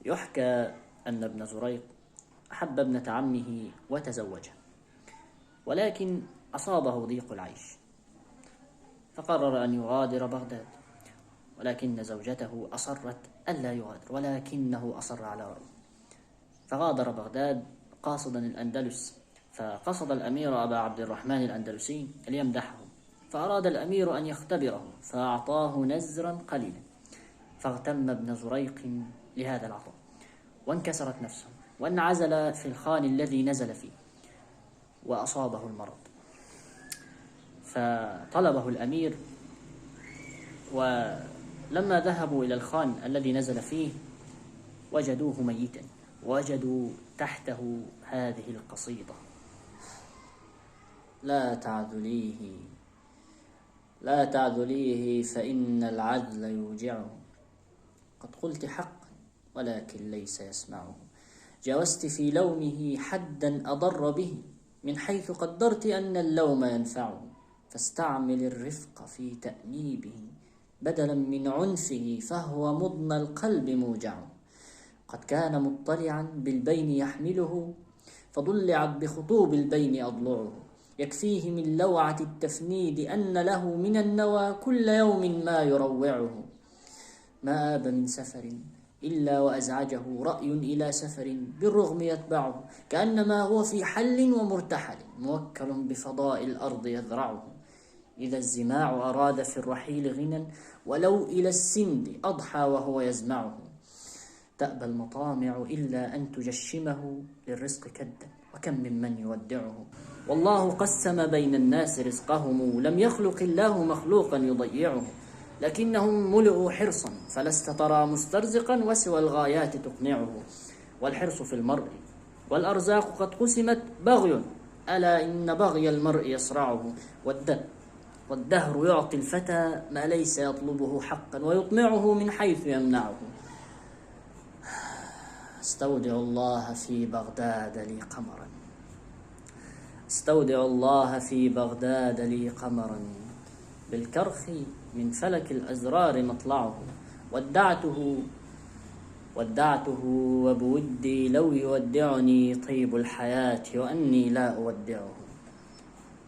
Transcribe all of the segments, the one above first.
يحكى أن ابن زريق أحب ابنة عمه وتزوجها، ولكن أصابه ضيق العيش فقرر أن يغادر بغداد، ولكن زوجته أصرت ألا يغادر، ولكنه أصر على رأيه فغادر بغداد قاصدا الأندلس. فقصد الأمير أبا عبد الرحمن الأندلسي ليمدحه، فأراد الأمير أن يختبره فأعطاه نزرا قليلا، فاغتم ابن زريق لهذا العطاء وانكسرت نفسه وانعزل في الخان الذي نزل فيه وأصابه المرض. فطلبه الأمير، ولما ذهبوا إلى الخان الذي نزل فيه وجدوه ميتا، وجدوا تحته هذه القصيدة: لا تعذليه لا تعذليه فإن العذل يوجعه، قد قلت حقا ولكن ليس يسمعه، جاوزت في لومه حدا أضر به من حيث قدرت أن اللوم ينفعه، فاستعمل الرفق في تأنيبه بدلا من عنفه فهو مضنى القلب موجع، قد كان مطلعا بالبين يحمله فضلعت بخطوب البين أضلعه، يكفيه من لوعة التفنيد أن له من النوى كل يوم ما يروعه، ما آب من سفر إلا وأزعجه رأي إلى سفر بالرغم يتبعه، كأنما هو في حل ومرتحل موكل بفضاء الأرض يذرعه، إذا الزماع أراد في الرحيل غنى ولو إلى السند أضحى وهو يزمعه، تأبى المطامع إلا أن تجشمه للرزق كدا وكم ممن يودعه، والله قسم بين الناس رزقهم لم يخلق الله مخلوقا يضيعه، لكنهم ملئوا حرصا فلست ترى مسترزقا وسوى الغايات تقنعه، والحرص في المرء والأرزاق قد قسمت بغي، ألا إن بغي المرء يصرعه، والدهر يعطي الفتى ما ليس يطلبه حقا ويطمعه من حيث يمنعه، استودع الله في بغداد لي قمرا استودع الله في بغداد لي قمرا، بالكرخ من فلك الأزرار مطلعه، ودعته وبودي لو يودعني طيب الحياة وأني لا أودعه،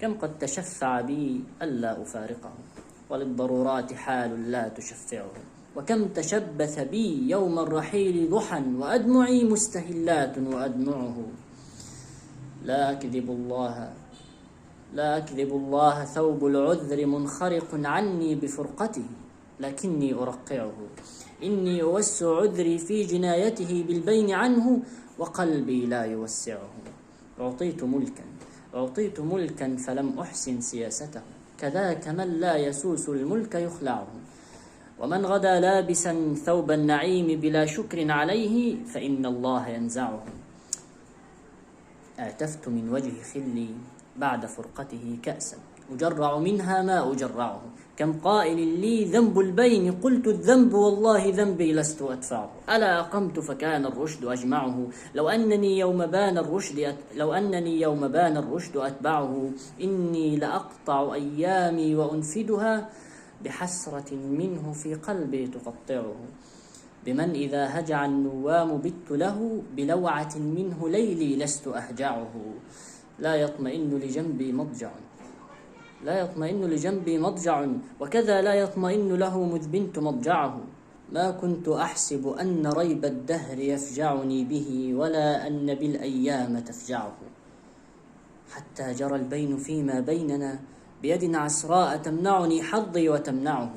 كم قد تشفع بي ألا أفارقه وللضرورات حال لا تشفعه، وكم تشبث بي يوم الرحيل ضحى وأدمعي مستهلات وأدمعه، لا أكذب الله ثوب العذر منخرق عني بفرقته، لكني أرقعه، إني أوسع عذري في جنايته بالبين عنه وقلبي لا يوسعه، أعطيت ملكا فلم أحسن سياسته، كذاك من لا يسوس الملك يخلعه، ومن غدا لابسا ثوب النعيم بلا شكر عليه فإن الله ينزعه، اعتفت من وجه خلي بعد فرقته كأسا أجرع منها ما أجرعه، كم قائل لي ذنب البين قلت الذنب والله ذنبي لست أدفعه، ألا أقمت فكان الرشد أجمعه، لو أنني يوم بان الرشد أتبعه، إني لأقطع أيامي وأنفدها بحسرة منه في قلبي تقطعه، بمن إذا هجع النوام بت له بلوعة منه ليلي لست أهجعه، لا يطمئن لجنبي مضجع وكذا لا يطمئن له مذ بنت مضجعه، ما كنت أحسب أن ريب الدهر يفجعني به ولا أن بالأيام تفجعه، حتى جرى البين فيما بيننا بيد عسراء تمنعني حظي وتمنعه،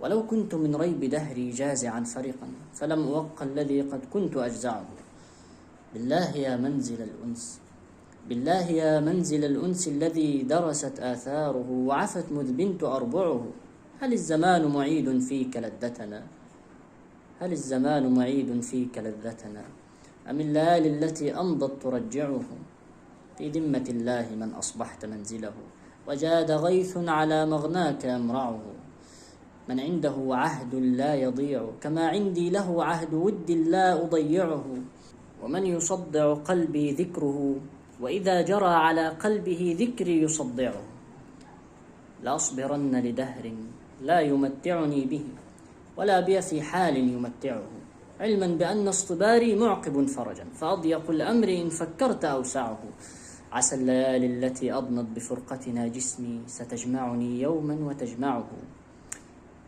ولو كنت من ريب دهري جازعا فرقا فلم أوق الذي قد كنت أجزعه، بالله يا منزل الأنس الذي درست آثاره وعفت مذ بنت أربعه، هل الزمان معيد فيك لذتنا أم الليالي التي أمضت ترجعه، في ذمة الله من أصبحت منزله وجاد غيث على مغناك يمرعه، من عنده عهد لا يضيع كما عندي له عهد ود لا أضيعه، ومن يصدع قلبي ذكره وإذا جرى على قلبه ذكري يصدعه، لأصبرن لدهر لا يمتعني به ولا بي في حال يمتعه، علما بأن اصطباري معقب فرجا، فأضيق الأمر إن فكرت أوسعه. عسى الليالي التي أضنت بفرقتنا جسمي ستجمعني يوما وتجمعه،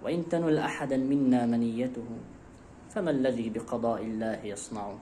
وإن تنل أحدا منا منيته فما الذي بقضاء الله يصنعه.